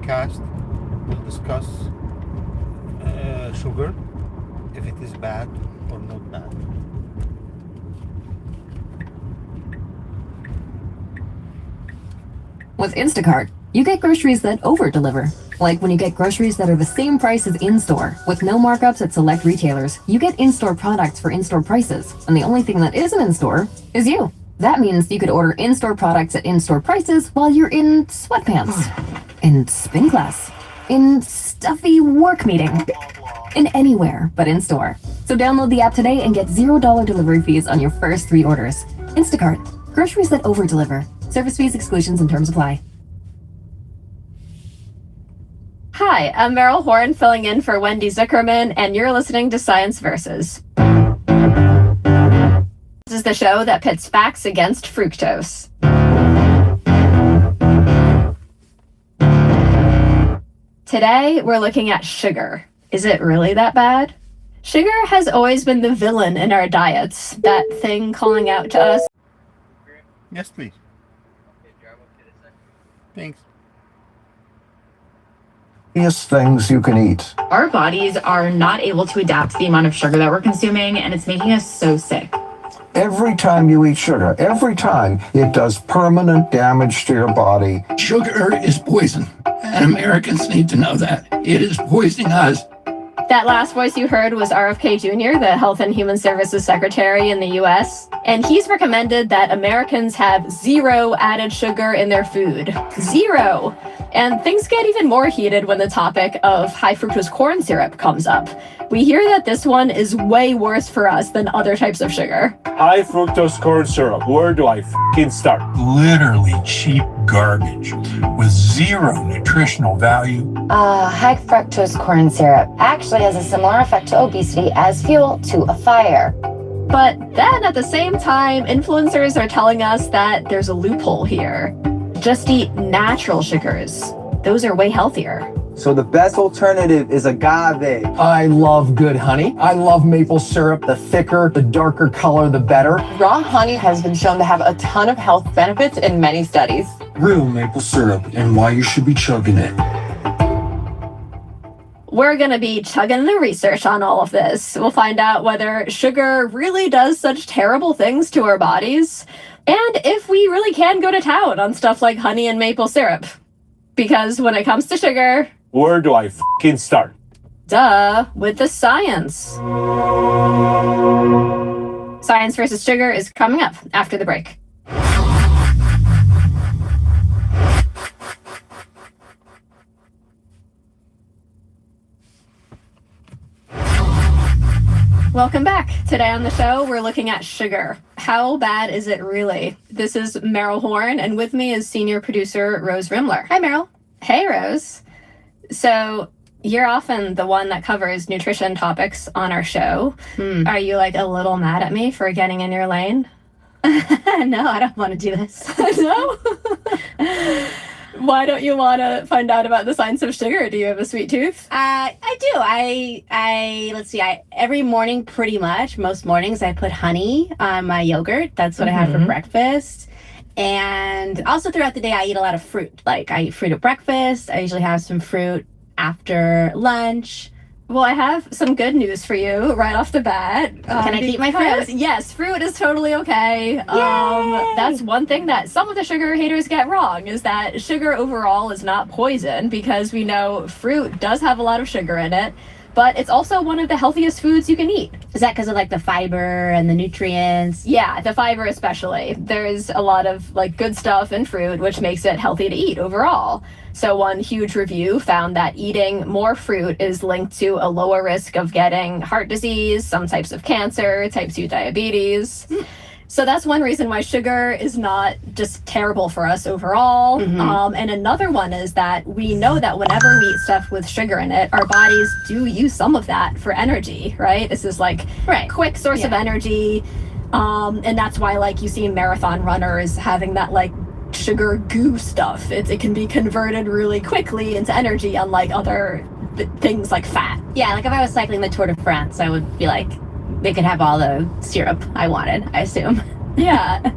podcast, we'll discuss sugar, if it is bad or not bad. With Instacart, you get groceries that over-deliver. Like when you get groceries that are the same price as in-store. With no markups at select retailers, you get in-store products for in-store prices. And the only thing that isn't in-store is you. That means you could order in-store products at in-store prices while you're in sweatpants, in spin class, in stuffy work meeting, in anywhere but in-store. So download the app today and get $0 delivery fees on your first 3 orders. Instacart. Groceries that over-deliver. Service fees, exclusions, and terms apply. Hi, I'm Meryl Horn filling in for Wendy Zuckerman, and you're listening to Science Versus. This is the show that pits facts against fructose. Today, we're looking at sugar. Is it really that bad? Sugar has always been the villain in our diets, that thing calling out to us. Yes, please. Thanks. Things you can eat. Our bodies are not able to adapt to the amount of sugar that we're consuming, and it's making us so sick. Every time you eat sugar, every time, it does permanent damage to your body. Sugar is poison, and Americans need to know that. It is poisoning us. That last voice you heard was RFK Jr., the Health and Human Services Secretary in the US, and he's recommended that Americans have 0 added sugar in their food. 0! And things get even more heated when the topic of high fructose corn syrup comes up. We hear that this one is way worse for us than other types of sugar. High fructose corn syrup, where do I f***ing start? Literally cheap garbage with 0 nutritional value. High fructose corn syrup actually has a similar effect to obesity as fuel to a fire. But then at the same time, influencers are telling us that there's a loophole here. Just eat natural sugars. Those are way healthier. So the best alternative is agave. I love good honey. I love maple syrup. The thicker, the darker color, the better. Raw honey has been shown to have a ton of health benefits in many studies. Real maple syrup and why you should be chugging it. We're going to be chugging the research on all of this. We'll find out whether sugar really does such terrible things to our bodies, and if we really can go to town on stuff like honey and maple syrup. Because when it comes to sugar, Where do I f***ing start? duh, with the science. Science versus Sugar is coming up after the break. Welcome back. Today on the show, we're looking at sugar. How bad is it really? This is Meryl Horn, and with me is senior producer Rose Rimler. Hi, Meryl. Hey, Rose. So you're often the one that covers nutrition topics on our show. Are you like a little mad at me for getting in your lane? No, I don't want to do this. No? Why don't you want to find out about the science of sugar? Do you have a sweet tooth? I do. Let's see, every morning pretty much, most mornings I put honey on my yogurt. That's what I have for breakfast. And also throughout the day, I eat a lot of fruit. Like I eat fruit at breakfast. I usually have some fruit after lunch. Well, I have some good news for you right off the bat. Can I keep my fruit? Yes, fruit is totally okay. That's one thing that some of the sugar haters get wrong, is that sugar overall is not poison, because we know fruit does have a lot of sugar in it, but it's also one of the healthiest foods you can eat. Is that because of like the fiber and the nutrients? Yeah, the fiber especially. There's a lot of like good stuff in fruit, which makes it healthy to eat overall. So one huge review found that eating more fruit is linked to a lower risk of getting heart disease, some types of cancer, type 2 diabetes. So that's one reason why sugar is not just terrible for us overall. And another one is that we know that whenever we eat stuff with sugar in it, our bodies do use some of that for energy, right? This is like quick source of energy. And that's why like you see marathon runners having that like sugar goo stuff. It can be converted really quickly into energy, unlike other things like fat. Yeah, like if I was cycling the Tour de France, I would be like, they could have all the syrup I wanted, I assume. Yeah.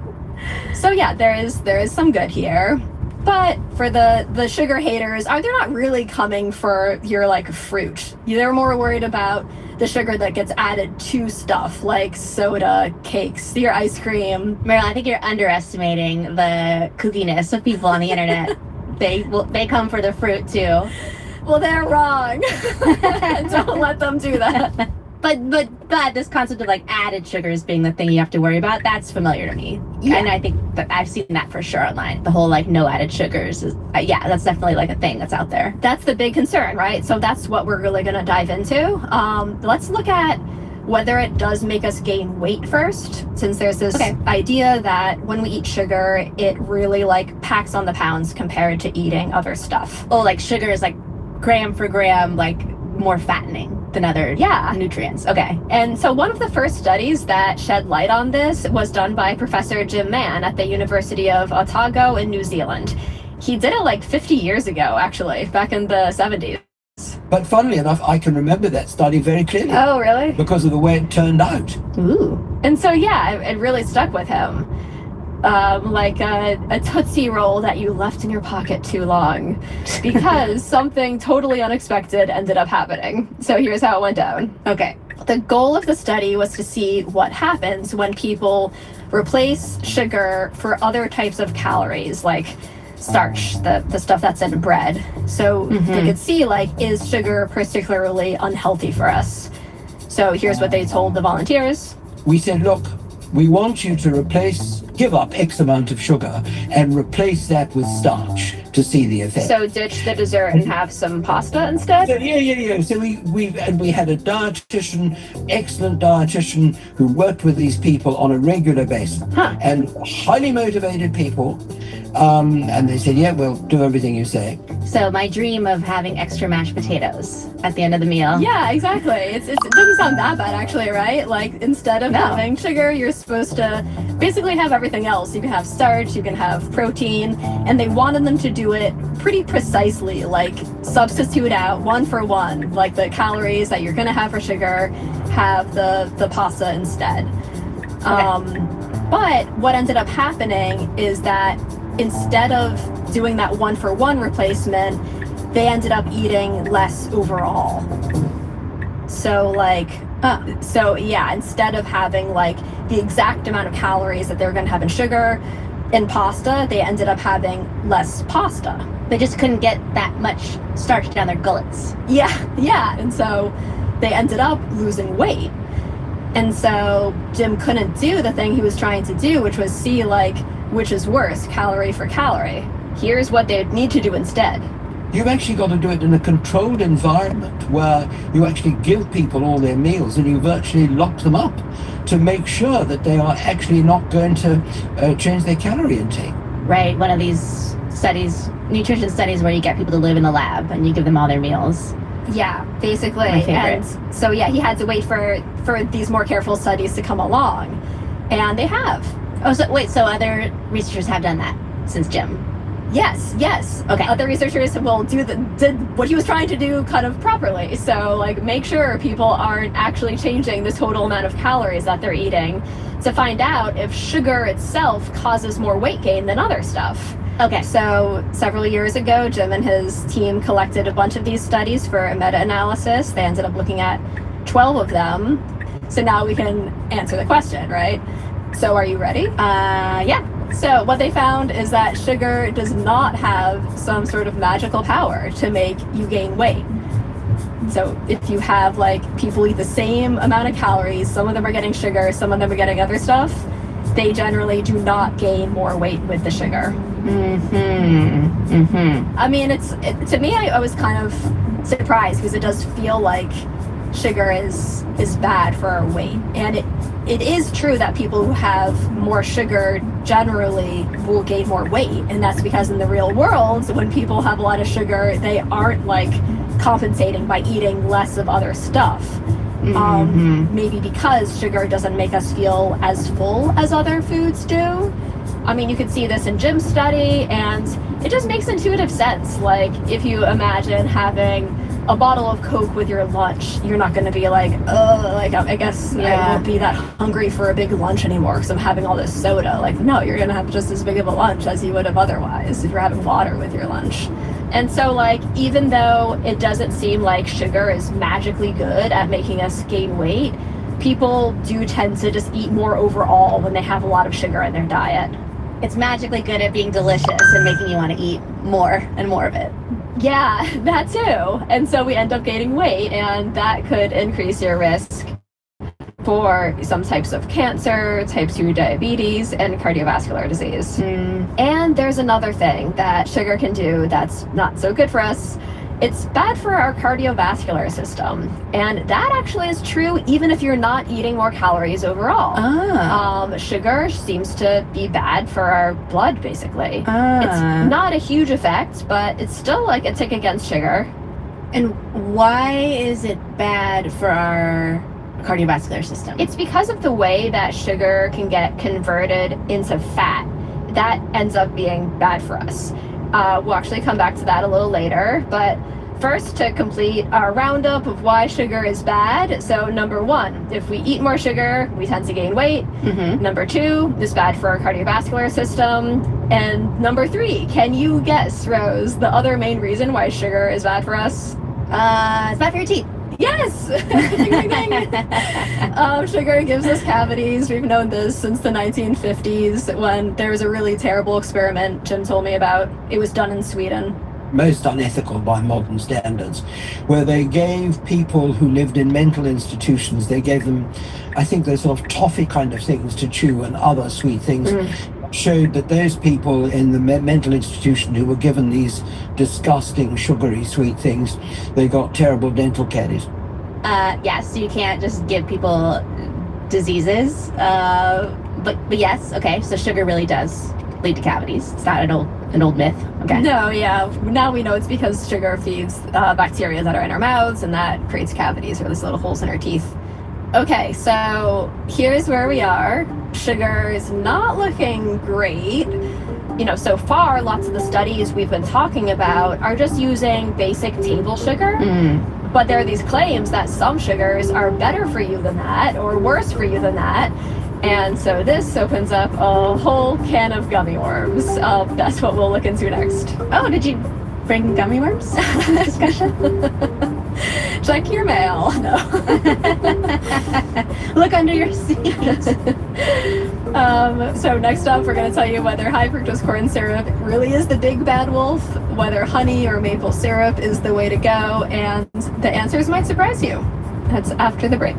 So yeah, there is some good here. But for the sugar haters, they're not really coming for your like fruit. They're more worried about the sugar that gets added to stuff like soda, cakes, your ice cream. Meryl, I think you're underestimating the kookiness of people on the internet. They come for the fruit too. Well, they're wrong. Don't let them do that. But this concept of like added sugars being the thing you have to worry about, that's familiar to me. Yeah. And I think that I've seen that for sure online. The whole like no added sugars is, that's definitely like a thing that's out there. That's the big concern, right? So that's what we're really going to dive into. Let's look at whether it does make us gain weight first, since there's this idea that when we eat sugar, it really like packs on the pounds compared to eating other stuff. Oh, like sugar is like gram for gram, like more fattening than other nutrients. Okay. And so one of the first studies that shed light on this was done by Professor Jim Mann at the University of Otago in New Zealand. He did it like 50 years ago, actually, back in the 70s. But funnily enough, I can remember that study very clearly. Oh, really? Because of the way it turned out. Ooh. And so, it really stuck with him. Like a Tootsie Roll that you left in your pocket too long because something totally unexpected ended up happening. So here's how it went down. Okay. The goal of the study was to see what happens when people replace sugar for other types of calories, like starch, the stuff that's in bread. So they could see, like, is sugar particularly unhealthy for us? So here's what they told the volunteers. We said, look, we want you to give up X amount of sugar and replace that with starch to see the effect. So ditch the dessert and have some pasta instead? So, So we had a dietitian, excellent dietitian, who worked with these people on a regular basis, and highly motivated people. And they said, we'll do everything you say. So my dream of having extra mashed potatoes at the end of the meal. Yeah, exactly. It doesn't sound that bad, actually, right? Like, instead of having sugar, you're supposed to basically have everything else. You can have starch, you can have protein, and they wanted them to do it pretty precisely, like substitute out 1 for 1, like the calories that you're gonna have for sugar, have the pasta instead. But what ended up happening is that instead of doing that 1 for 1 replacement, they ended up eating less overall. So instead of having like the exact amount of calories that they were going to have in sugar in pasta, they ended up having less pasta. They just couldn't get that much starch down their gullets. Yeah. And so they ended up losing weight. And so Jim couldn't do the thing he was trying to do, which was see like which is worse, calorie for calorie. Here's what they need to do instead. You've actually got to do it in a controlled environment where you actually give people all their meals and you virtually lock them up to make sure that they are actually not going to change their calorie intake. Right, one of these studies, nutrition studies where you get people to live in the lab and you give them all their meals. Yeah, basically. My favorite. And so he had to wait for these more careful studies to come along. And they have. Oh, so other researchers have done that since Jim? Yes. Okay. Other researchers will did what he was trying to do kind of properly. So like make sure people aren't actually changing the total amount of calories that they're eating to find out if sugar itself causes more weight gain than other stuff. Okay. So several years ago, Jim and his team collected a bunch of these studies for a meta-analysis. They ended up looking at 12 of them. So now we can answer the question, right? So are you ready? Yeah. So what they found is that sugar does not have some sort of magical power to make you gain weight. So if you have like people eat the same amount of calories, some of them are getting sugar, some of them are getting other stuff, they generally do not gain more weight with the sugar. I mean, to me, I was kind of surprised because it does feel like sugar is bad for our weight, and it is true that people who have more sugar generally will gain more weight, and that's because in the real world, when people have a lot of sugar, they aren't like compensating by eating less of other stuff. Maybe because sugar doesn't make us feel as full as other foods do. I mean, you could see this in Jim's study, and it just makes intuitive sense. Like, if you imagine having a bottle of Coke with your lunch, you're not going to be like, I guess I won't be that hungry for a big lunch anymore because I'm having all this soda. Like, no, you're going to have just as big of a lunch as you would have otherwise if you're having water with your lunch. And so, like, even though it doesn't seem like sugar is magically good at making us gain weight, people do tend to just eat more overall when they have a lot of sugar in their diet. It's magically good at being delicious and making you want to eat more and more of it. Yeah, that too. And so we end up gaining weight, and that could increase your risk for some types of cancer, type 2 diabetes, and cardiovascular disease. And there's another thing that sugar can do that's not so good for us. It's bad for our cardiovascular system. And that actually is true even if you're not eating more calories overall. Sugar seems to be bad for our blood, basically. It's not a huge effect, but it's still like a tick against sugar. And why is it bad for our cardiovascular system? It's because of the way that sugar can get converted into fat. That ends up being bad for us. We'll actually come back to that a little later, but first, to complete our roundup of why sugar is bad. So number 1, if we eat more sugar, we tend to gain weight. Number 2, it's bad for our cardiovascular system. And number 3, can you guess, Rose, the other main reason why sugar is bad for us? It's bad for your teeth. Yes! Ding, ding, ding. Sugar gives us cavities. We've known this since the 1950s when there was a really terrible experiment Jim told me about. It was done in Sweden. Most unethical by modern standards, where they gave people who lived in mental institutions, they gave them, I think, those sort of toffee kind of things to chew and other sweet things. Showed that those people in the mental institution who were given these disgusting sugary sweet things, they got terrible dental caries. Yes, you can't just give people diseases, but yes, okay, so sugar really does lead to cavities. It's not an old myth. Okay. No, yeah. Now we know it's because sugar feeds bacteria that are in our mouths, and that creates cavities or these little holes in our teeth. Okay, so here's where we are. Sugar is not looking great. You know, so far, lots of the studies we've been talking about are just using basic table sugar. But there are these claims that some sugars are better for you than that, or worse for you than that. And so this opens up a whole can of gummy worms. That's what we'll look into next. Oh, did you bring gummy worms in the discussion? Check your mail. No. Look under your seat. So next up, we're going to tell you whether high fructose corn syrup really is the big bad wolf, whether honey or maple syrup is the way to go, and the answers might surprise you. That's after the break.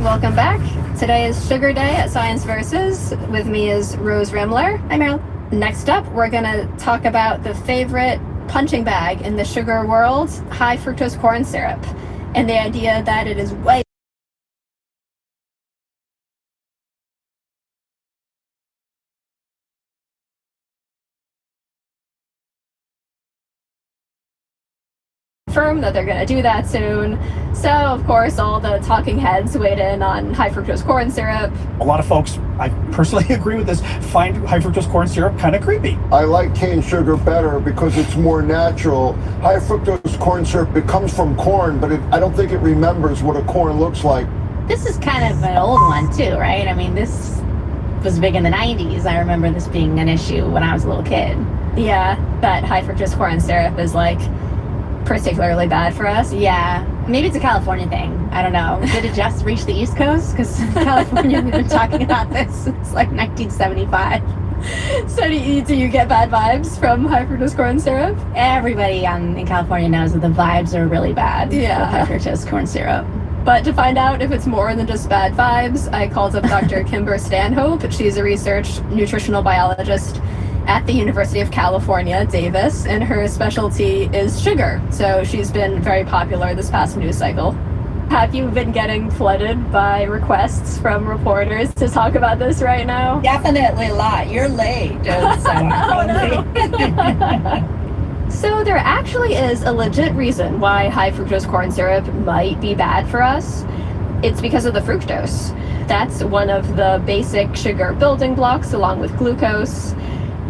Welcome back. Today is Sugar Day at Science Versus. With me is Rose Rimler. Hi, Meryl. Next up, we're going to talk about the favorite punching bag in the sugar world, high fructose corn syrup, and the idea that it is way firm that they're going to do that soon. So, of course, all the talking heads weighed in on high fructose corn syrup. A lot of folks, I personally agree with this, find high fructose corn syrup kind of creepy. I like cane sugar better because it's more natural. High fructose corn syrup, it comes from corn, but I don't think it remembers what a corn looks like. This is kind of an old one too, right? I mean, this was big in the 90s. I remember this being an issue when I was a little kid. Yeah, that high fructose corn syrup is like particularly bad for us. Yeah, maybe it's a California thing. I don't know. Did it just reach the East Coast? Because California, we've been talking about this since like 1975. So do you get bad vibes from high fructose corn syrup? Everybody in California knows that the vibes are really bad with high fructose corn syrup. But to find out if it's more than just bad vibes, I called up Dr. Kimber Stanhope. She's a research nutritional biologist at the University of California, Davis, and her specialty is sugar. So she's been very popular this past news cycle. Have you been getting flooded by requests from reporters to talk about this right now? Definitely a lot. You're late. So there actually is a legit reason why high fructose corn syrup might be bad for us. It's because of the fructose. That's one of the basic sugar building blocks along with glucose.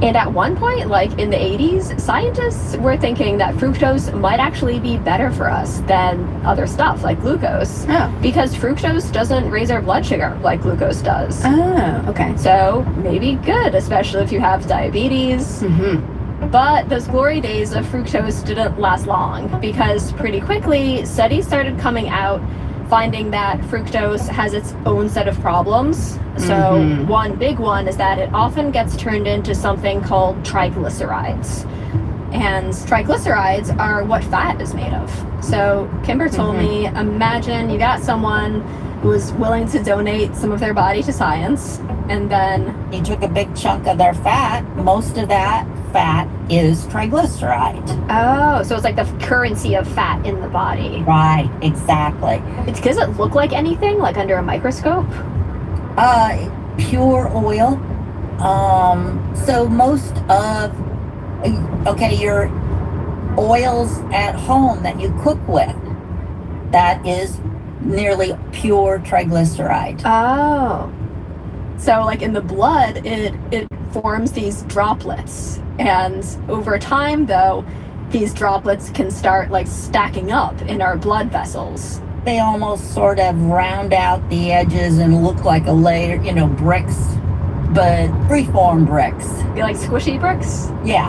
And at one point, like in the 80s, scientists were thinking that fructose might actually be better for us than other stuff like glucose. Oh. Because fructose doesn't raise our blood sugar like glucose does. Oh, okay. So maybe good, especially if you have diabetes. But those glory days of fructose didn't last long because pretty quickly studies started coming out finding that fructose has its own set of problems. So one big one is that it often gets turned into something called triglycerides. And triglycerides are what fat is made of. So Kimber told me, imagine you got someone who is willing to donate some of their body to science, and then you took a big chunk of their fat. Most of that fat is triglyceride. Oh, so it's like the currency of fat in the body. Right, exactly. Does it look like anything, like under a microscope? Pure oil. So most of, your oils at home that you cook with, that is nearly pure triglyceride. Oh. So like in the blood, it forms these droplets. And over time, though, these droplets can start like stacking up in our blood vessels. They almost sort of round out the edges and look like a layer, bricks, but freeform bricks. Like squishy bricks? Yeah.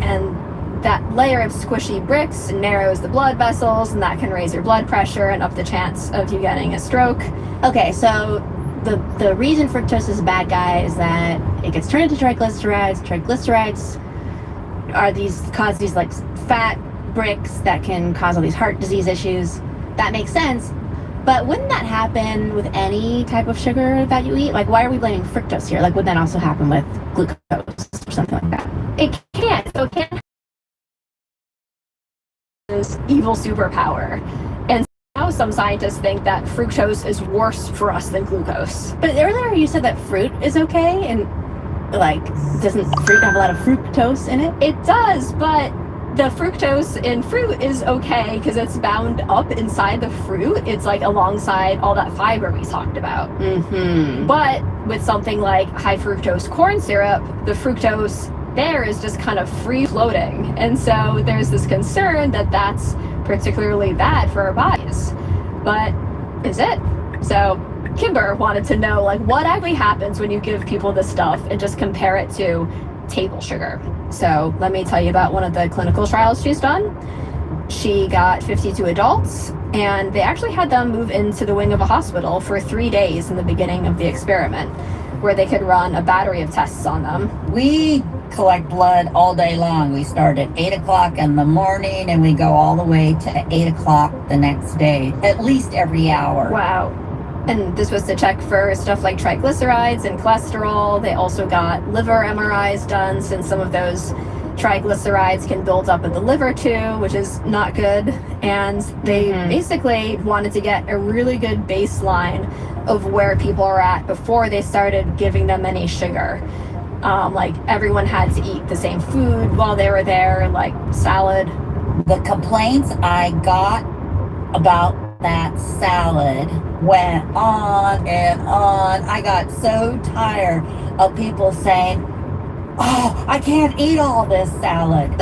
And that layer of squishy bricks narrows the blood vessels, and that can raise your blood pressure and up the chance of you getting a stroke. Okay, so the reason fructose is a bad guy is that it gets turned into triglycerides. Triglycerides cause these like fat bricks that can cause all these heart disease issues. That makes sense. But wouldn't that happen with any type of sugar that you eat? Like, why are we blaming fructose here? Like, would that also happen with glucose or something like that? It can't. So it can't. This evil superpower. And now some scientists think that fructose is worse for us than glucose. But earlier you said that fruit is okay, and like, doesn't fruit have a lot of fructose in it? It does, but the fructose in fruit is okay because it's bound up inside the fruit. It's like alongside all that fiber we talked about. But with something like high fructose corn syrup, the fructose there is just kind of free floating. And so there's this concern that that's particularly bad for our bodies. But is it? So Kimber wanted to know, like, what actually happens when you give people this stuff and just compare it to table sugar. So let me tell you about one of the clinical trials she's done. She got 52 adults, and they actually had them move into the wing of a hospital for 3 days in the beginning of the experiment, where they could run a battery of tests on them. We collect blood all day long. We start at 8 o'clock in the morning and we go all the way to 8 o'clock the next day, at least every hour. Wow. And this was to check for stuff like triglycerides and cholesterol. They also got liver MRIs done, since some of those triglycerides can build up in the liver too, which is not good. And they basically wanted to get a really good baseline of where people are at before they started giving them any sugar. Like everyone had to eat the same food while they were there, like salad. The complaints I got about that salad went on and on. I got so tired of people saying, "Oh, I can't eat all this salad."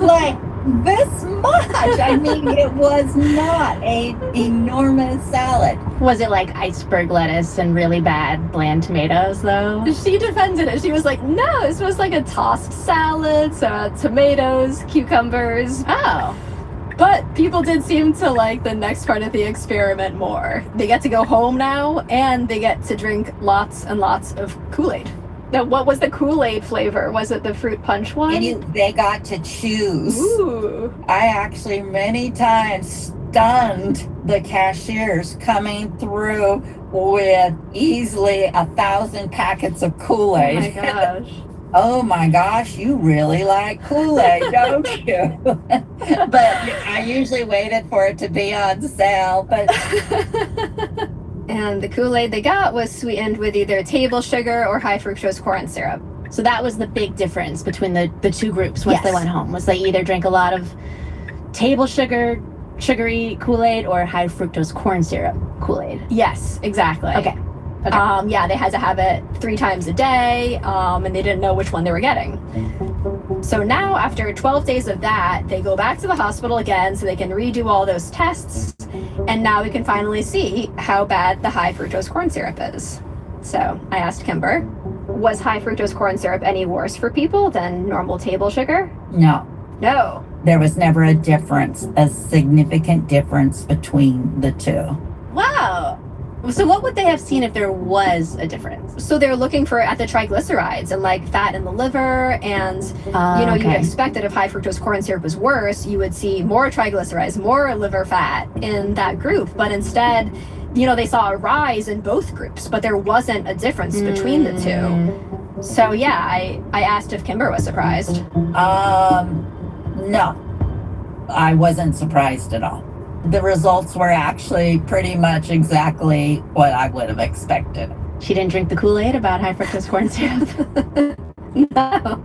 Like this much. I mean, it was not an enormous salad. Was it like iceberg lettuce and really bad bland tomatoes, though? She defended it. She was like, no, this was like a tossed salad, so tomatoes, cucumbers. Oh. But people did seem to like the next part of the experiment more. They get to go home now, and they get to drink lots and lots of Kool-Aid. Now, what was the Kool-Aid flavor? Was it the fruit punch one? And they got to choose. Ooh. I actually many times stunned the cashiers coming through with easily 1,000 packets of Kool-Aid. Oh my gosh. Oh my gosh, you really like Kool-Aid, don't you? But I usually waited for it to be on sale. But And the Kool-Aid they got was sweetened with either table sugar or high fructose corn syrup. So that was the big difference between the two groups once Yes. they went home. Was they either drank a lot of table sugar, sugary Kool-Aid, or high fructose corn syrup Kool-Aid? Yes, exactly. Okay. Yeah, they had to have it 3 times a day, and they didn't know which one they were getting. So now, after 12 days of that, they go back to the hospital again so they can redo all those tests, and now we can finally see how bad the high fructose corn syrup is. So I asked Kimber, was high fructose corn syrup any worse for people than normal table sugar? No, No. there was never a difference, a significant difference between the two. Wow. So what would they have seen if there was a difference? So they're looking for at the triglycerides and like fat in the liver, and you'd expect that if high fructose corn syrup was worse, you would see more triglycerides, more liver fat in that group. But instead, they saw a rise in both groups, but there wasn't a difference between the two. So yeah, I asked if Kimber was surprised. No, I wasn't surprised at all. The results were actually pretty much exactly what I would have expected. She didn't drink the Kool-Aid about high fructose corn syrup. No.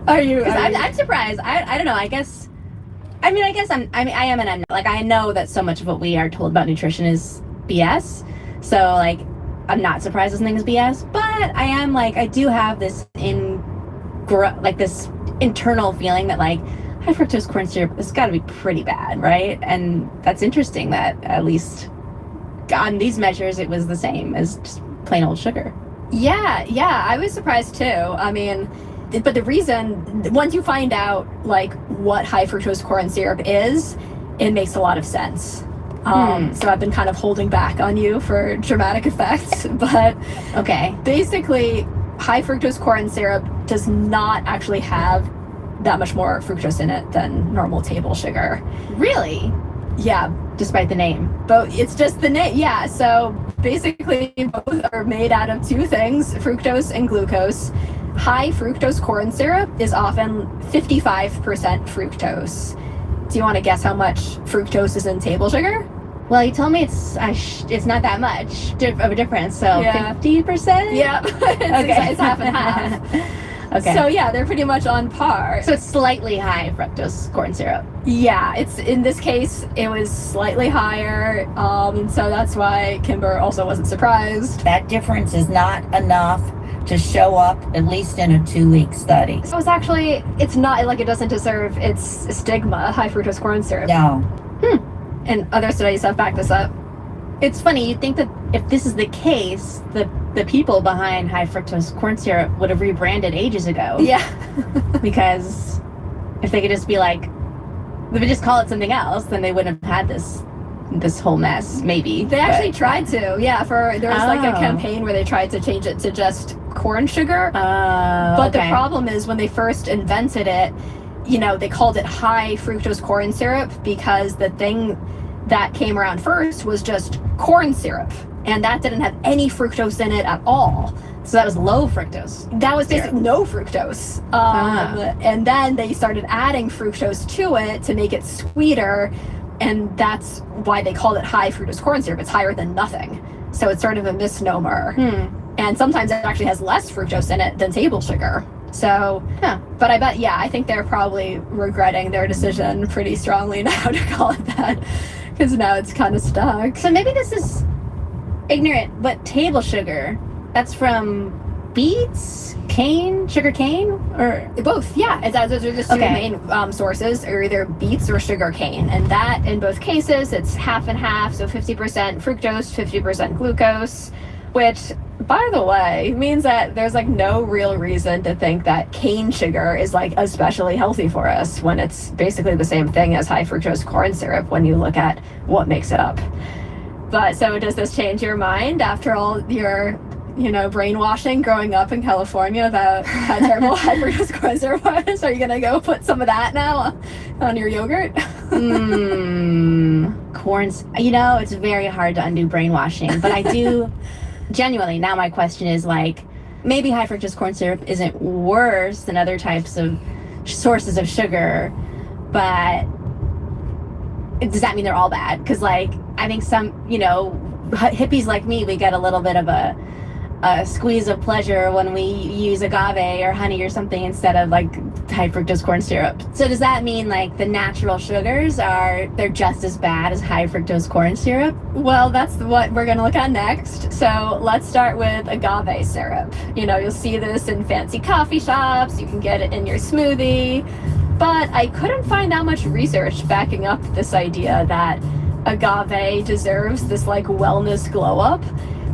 I'm surprised. I don't know. I am and I'm not. Like, I know that so much of what we are told about nutrition is BS. So like, I'm not surprised this thing is BS, but I am like, I do have this this internal feeling that like high fructose corn syrup has got to be pretty bad, right? And that's interesting that at least on these measures it was the same as just plain old sugar. Yeah, I was surprised too. I mean, but the reason, once you find out like what high fructose corn syrup is, it makes a lot of sense. So I've been kind of holding back on you for dramatic effects, but okay. Basically, high fructose corn syrup does not actually have that much more fructose in it than normal table sugar. Really? Yeah. Despite the name. But it's just the name. Yeah. So basically, both are made out of 2 things, fructose and glucose. High fructose corn syrup is often 55% fructose. Do you want to guess how much fructose is in table sugar? Well, you told me it's not that much of a difference, so Yeah. 50%? Yeah. It's half and half. Okay. So yeah, they're pretty much on par. So it's slightly high fructose corn syrup. Yeah, it's in this case it was slightly higher, and so that's why Kimber also wasn't surprised. That difference is not enough to show up, at least in a 2-week study. So it's not like it doesn't deserve its stigma, high fructose corn syrup. No. And other studies have backed this up. It's funny, you'd think that if this is the case, the people behind high fructose corn syrup would have rebranded ages ago. Yeah. Because if they could just be like, if they just call it something else, then they wouldn't have had this whole mess, maybe. They actually tried to, there was like a Oh. campaign where they tried to change it to just corn sugar. But the okay. problem is when they first invented it, they called it high fructose corn syrup because the thing that came around first was just corn syrup, and that didn't have any fructose in it at all. So that was low fructose. That was basically no fructose. And then they started adding fructose to it to make it sweeter, and that's why they called it high fructose corn syrup. It's higher than nothing. So it's sort of a misnomer. And sometimes it actually has less fructose in it than table sugar. So, but I think they're probably regretting their decision pretty strongly now to call it that, because now it's kind of stuck. So maybe this is ignorant, but table sugar, that's from beets, sugar cane, or both? Yeah, those are the 2 Okay. main sources, are either beets or sugar cane, and that in both cases it's half and half, so 50% fructose, 50% glucose, which, by the way, means that there's like no real reason to think that cane sugar is like especially healthy for us when it's basically the same thing as high fructose corn syrup when you look at what makes it up. But so does this change your mind after all your brainwashing growing up in California about how terrible high fructose corn syrup was? Are you gonna go put some of that now on your yogurt? Corns. It's very hard to undo brainwashing, but I do genuinely. Now my question is like, maybe high fructose corn syrup isn't worse than other types of sources of sugar, but does that mean they're all bad? Because like, I think some, hippies like me, we get a little bit of a squeeze of pleasure when we use agave or honey or something instead of like high fructose corn syrup. So does that mean like the natural sugars they're just as bad as high fructose corn syrup? Well, that's what we're going to look at next. So let's start with agave syrup. You know, you'll see this in fancy coffee shops. You can get it in your smoothie. But I couldn't find that much research backing up this idea that agave deserves this like wellness glow up.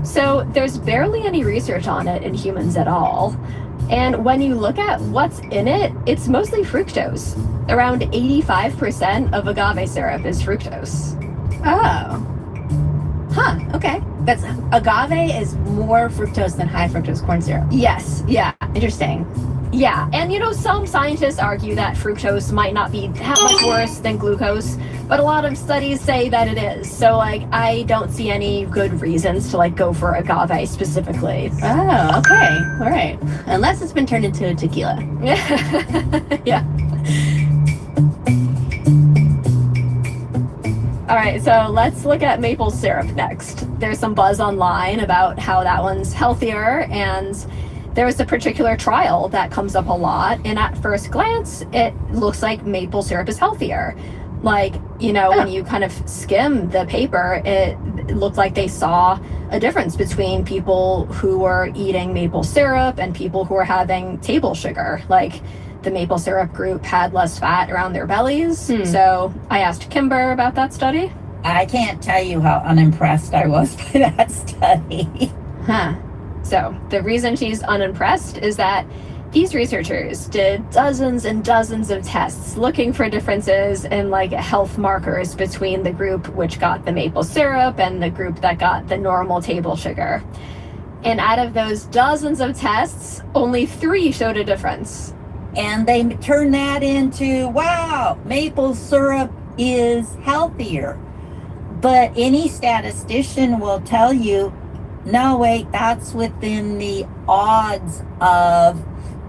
So there's barely any research on it in humans at all. And when you look at what's in it, it's mostly fructose. Around 85% of agave syrup is fructose. Oh. Huh, okay. That's agave is more fructose than high fructose corn syrup. Yes, yeah. Interesting. Yeah, and you know, some scientists argue that fructose might not be that much worse than glucose, but a lot of studies say that it is. So, like, I don't see any good reasons to, like, go for agave specifically. Oh, okay. All right. Unless it's been turned into tequila. Yeah. All right, so let's look at maple syrup next. There's some buzz online about how that one's healthier, and there was a particular trial that comes up a lot, and at first glance, it looks like maple syrup is healthier. Like, you know, when you kind of skim the paper, it looked like they saw a difference between people who were eating maple syrup and people who were having table sugar. Like, the maple syrup group had less fat around their bellies. So I asked Kimber about that study. I can't tell you how unimpressed I was by that study. Huh. So the reason she's unimpressed is that these researchers did dozens and dozens of tests looking for differences in like health markers between the group which got the maple syrup and the group that got the normal table sugar. And out of those dozens of tests, only 3 showed a difference. And they turn that into, wow, maple syrup is healthier. But any statistician will tell you, no, wait, that's within the odds of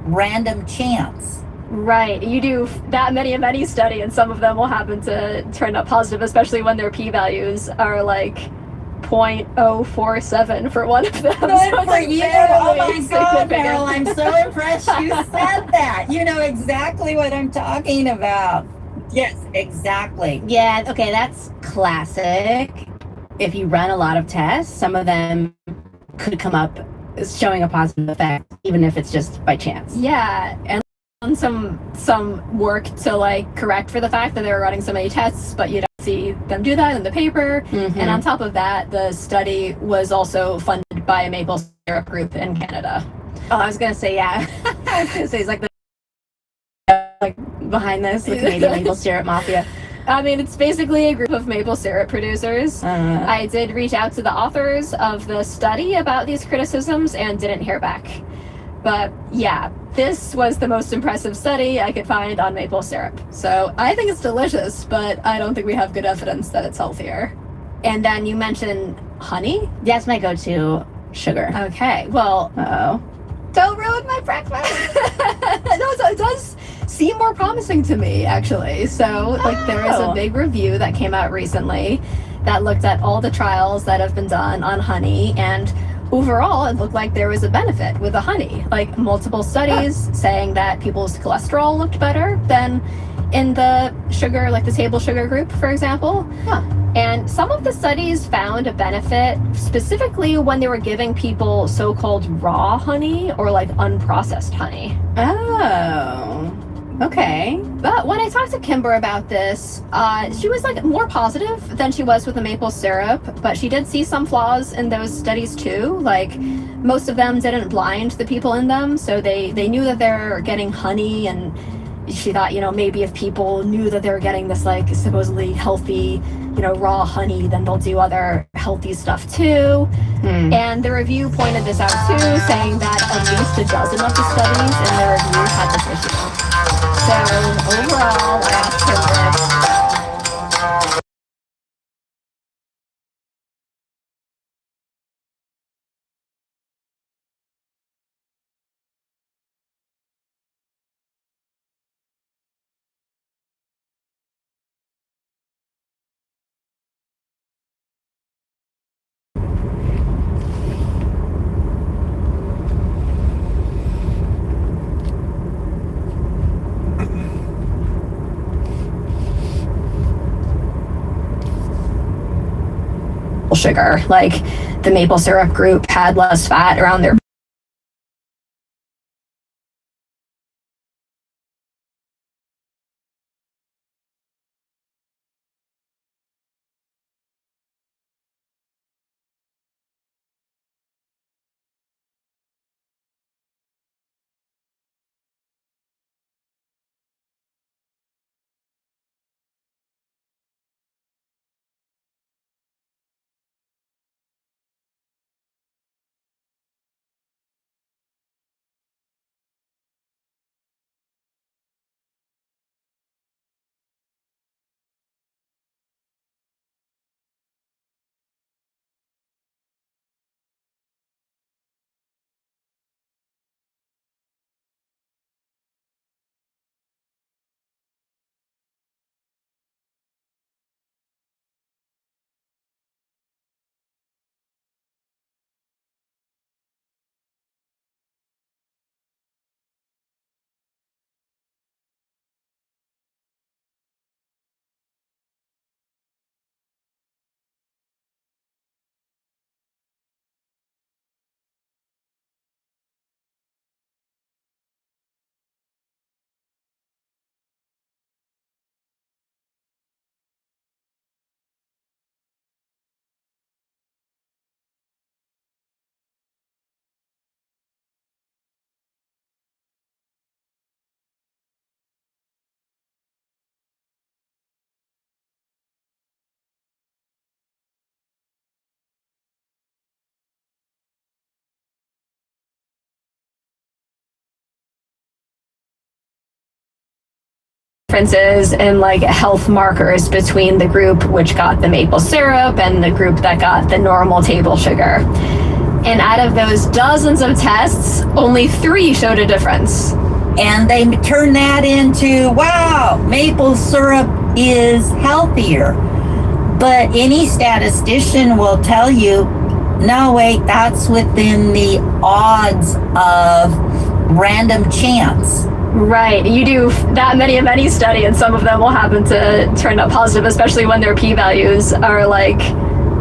random chance. Right. You do that many study, and some of them will happen to turn up positive, especially when their p-values are like 0.047 for one of them. Good so for you. Oh my God, Meryl, I'm so impressed you said that. You know exactly what I'm talking about. Yes, exactly. Yeah, okay, that's classic. If you run a lot of tests, some of them could come up as showing a positive effect, even if it's just by chance. Yeah, and some work to like correct for the fact that they were running so many tests, but you don't see them do that in the paper. And on top of that, the study was also funded by a maple syrup group in Canada. Oh, I was gonna say, yeah. I was gonna say it's like behind this, the Canadian maple syrup mafia. I mean, it's basically a group of maple syrup producers. I did reach out to the authors of the study about these criticisms and didn't hear back. But yeah, this was the most impressive study I could find on maple syrup. So I think it's delicious, but I don't think we have good evidence that it's healthier. And then you mentioned honey? That's my go-to sugar. Okay, well, don't ruin my breakfast. No, it does seem more promising to me, actually. So, like, there is a big review that came out recently that looked at all the trials that have been done on honey, and overall, it looked like there was a benefit with the honey. Like, multiple studies saying that people's cholesterol looked better than in the sugar, like the table sugar group, for example. And some of the studies found a benefit specifically when they were giving people so-called raw honey or like unprocessed honey. Oh, okay. But when I talked to Kimber about this, she was like more positive than she was with the maple syrup, but she did see some flaws in those studies too. Like, most of them didn't blind the people in them, so they knew that they're getting honey, and she thought, you know, maybe if people knew that they were getting this like supposedly healthy, you know, raw honey, then they'll do other healthy stuff too. And the review pointed this out too, saying that at least a dozen of the studies in their review had this issue. So overall, I asked her this. sugar. Like the maple syrup group had less fat around their differences in like health markers between the group which got the maple syrup and the group that got the normal table sugar. And out of those dozens of tests, only 3 showed a difference. And they turn that into, wow, maple syrup is healthier. But any statistician will tell you, no, wait, that's within the odds of random chance. Right. You do that many study, and some of them will happen to turn out positive, especially when their p-values are like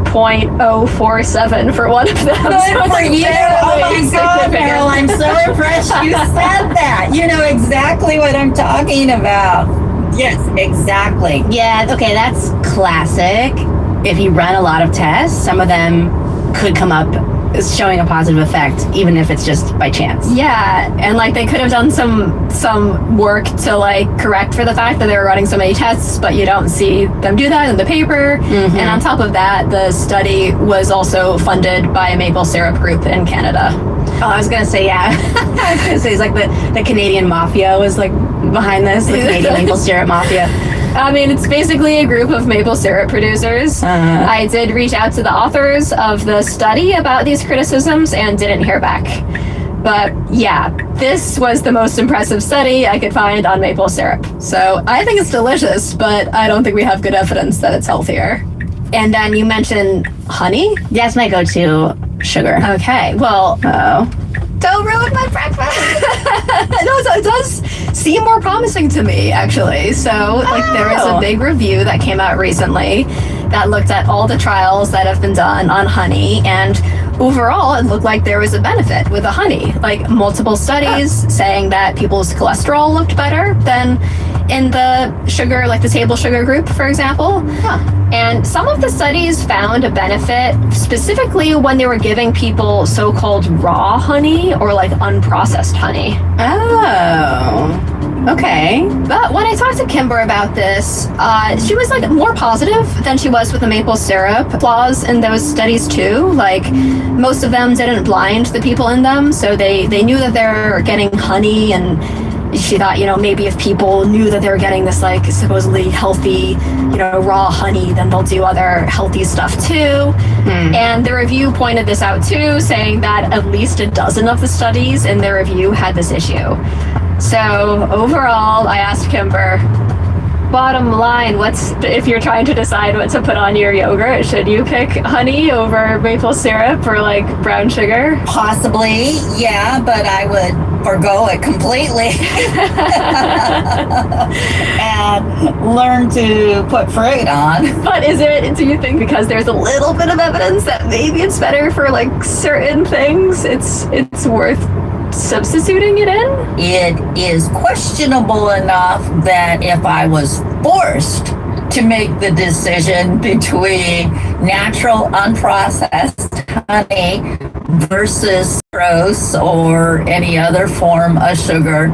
0.047 for one of them. Good for you. Oh my God, Meryl, I'm so impressed you said that. You know exactly what I'm talking about. Yes, exactly. Yeah, okay, that's classic. If you run a lot of tests, some of them could come up as showing a positive effect, even if it's just by chance. Yeah, and like they could have done some work to like correct for the fact that they were running so many tests, but you don't see them do that in the paper. Mm-hmm. And on top of that, the study was also funded by a maple syrup group in Canada. Oh, I was gonna say, yeah. I was gonna say, it's like the Canadian mafia was like behind this, the Canadian maple syrup mafia. I mean, it's basically a group of maple syrup producers. I did reach out to the authors of the study about these criticisms and didn't hear back. But yeah, this was the most impressive study I could find on maple syrup. So I think it's delicious, but I don't think we have good evidence that it's healthier. And then you mentioned honey? That's my go-to sugar. Okay, well, don't ruin my breakfast. It does seem more promising to me, actually. So, like, there is a big review that came out recently that looked at all the trials that have been done on honey, and overall, it looked like there was a benefit with the honey. Like, multiple studies saying that people's cholesterol looked better than in the sugar, like the table sugar group, for example. And some of the studies found a benefit specifically when they were giving people so-called raw honey or like unprocessed honey. Oh, okay. But when I talked to Kimber about this, she was like more positive than she was with the maple syrup. Flaws in those studies too, like most of them didn't blind the people in them, so they knew that they're getting honey, and she thought, you know, maybe if people knew that they were getting this like supposedly healthy, you know, raw honey, then they'll do other healthy stuff too. And the review pointed this out too, saying that at least a dozen of the studies in their review had this issue. So overall, I asked Kimber, bottom line, if you're trying to decide what to put on your yogurt, should you pick honey over maple syrup or like brown sugar? Possibly, yeah, but I would forgo it completely and learn to put fruit on. But do you think because there's a little bit of evidence that maybe it's better for like certain things, it's worth substituting it in? It is questionable enough that if I was forced to make the decision between natural unprocessed honey versus sucrose or any other form of sugar,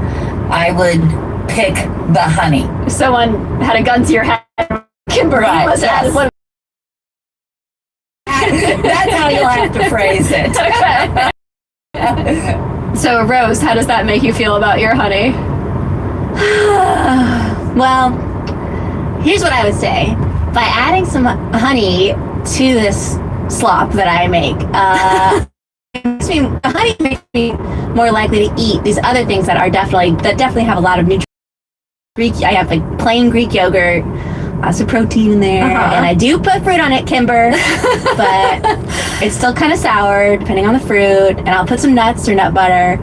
I would pick the honey. If someone had a gun to your head, Kimber, Right, must yes. add one. That's how you'll have to phrase it. Okay. So, Rose, how does that make you feel about your honey? Well, here's what I would say. By adding some honey to this slop that I make, honey makes me more likely to eat these other things that definitely have a lot of nutrients. I have like plain Greek yogurt, lots of protein in there, and I do put fruit on it, Kimber, but it's still kind of sour depending on the fruit, and I'll put some nuts or nut butter.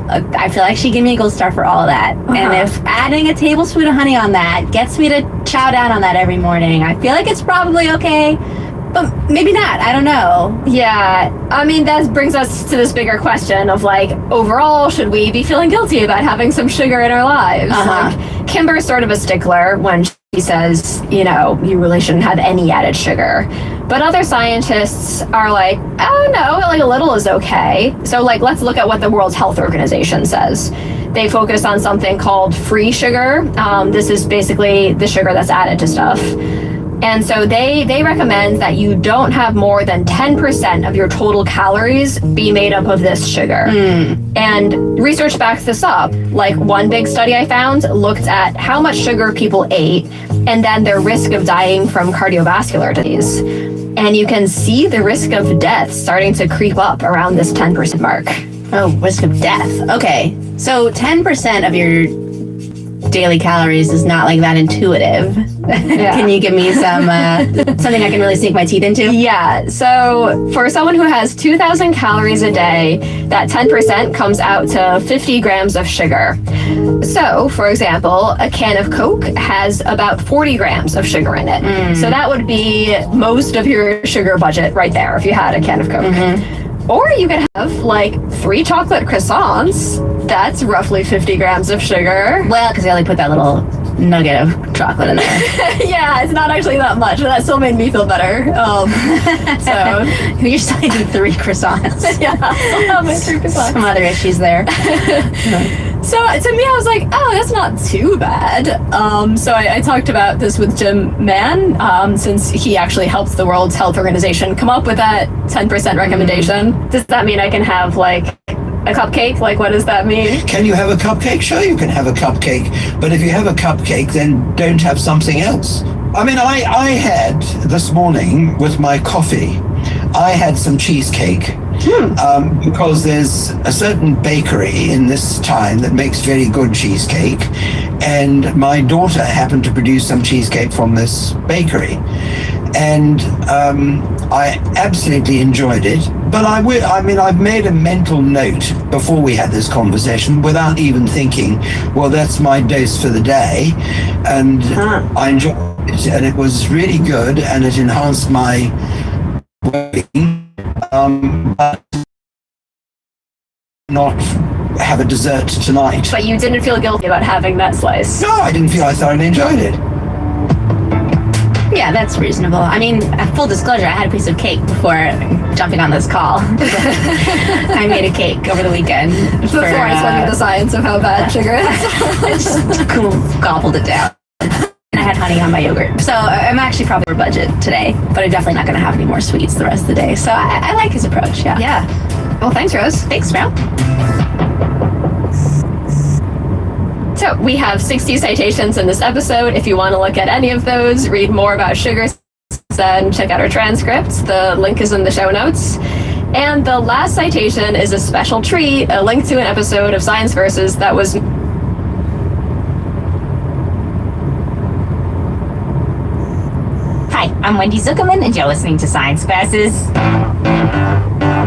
I feel like she'd give me a gold star for all of that. And if adding a tablespoon of honey on that gets me to chow down on that every morning, I feel like it's probably okay, but maybe not. I don't know. Yeah, I mean, that brings us to this bigger question of like, overall, should we be feeling guilty about having some sugar in our lives? Like, Kimber's sort of a stickler when she says, you know, you really shouldn't have any added sugar. But other scientists are like, oh no, like a little is okay. So like, let's look at what the World Health Organization says. They focus on something called free sugar. This is basically the sugar that's added to stuff. And so they recommend that you don't have more than 10% of your total calories be made up of this sugar. And research backs this up. Like one big study I found looked at how much sugar people ate and then their risk of dying from cardiovascular disease. And you can see the risk of death starting to creep up around this 10% mark. Oh, risk of death. Okay. So 10% of your daily calories is not like that intuitive. Can you give me some something I can really sink my teeth into? Yeah, so for someone who has 2,000 calories a day, that 10% comes out to 50 grams of sugar. So, for example, a can of Coke has about 40 grams of sugar in it. So that would be most of your sugar budget right there if you had a can of Coke. Or you could have like 3 chocolate croissants. That's roughly 50 grams of sugar. Well, because I only put that little nugget of chocolate in there. Yeah, it's not actually that much, but that still made me feel better. So you're still eating 3 croissants. Yeah, I'll have 3 croissants. Some other issues there. So to me, I was like, oh, that's not too bad. So I talked about this with Jim Mann, since he actually helped the World Health Organization come up with that 10% recommendation. Does that mean I can have like a cupcake? Like, what does that mean? Can you have a cupcake? Sure, you can have a cupcake. But if you have a cupcake, then don't have something else. I mean, I had this morning with my coffee, I had some cheesecake. Because there's a certain bakery in this town that makes very good cheesecake, and my daughter happened to produce some cheesecake from this bakery, and I absolutely enjoyed it. But I've made a mental note before we had this conversation without even thinking, well, that's my dose for the day, and I enjoyed it, and it was really good, and it enhanced my well-being. But not have a dessert tonight. But you didn't feel guilty about having that slice? No, I didn't feel. I thoroughly enjoyed it. Yeah, that's reasonable. I mean, full disclosure, I had a piece of cake before jumping on this call. I made a cake over the weekend. Before I studied the science of how bad sugar is. I just gobbled it down. And I had honey on my yogurt. So I'm actually probably over budget today, but I'm definitely not going to have any more sweets the rest of the day. So I like his approach, yeah. Yeah. Well, thanks, Rose. Thanks, Sprout. So we have 60 citations in this episode. If you want to look at any of those, read more about sugars, then check out our transcripts. The link is in the show notes. And the last citation is a special treat, a link to an episode of Science Versus that was... Hi, I'm Wendy Zuckerman, and you're listening to Science Versus.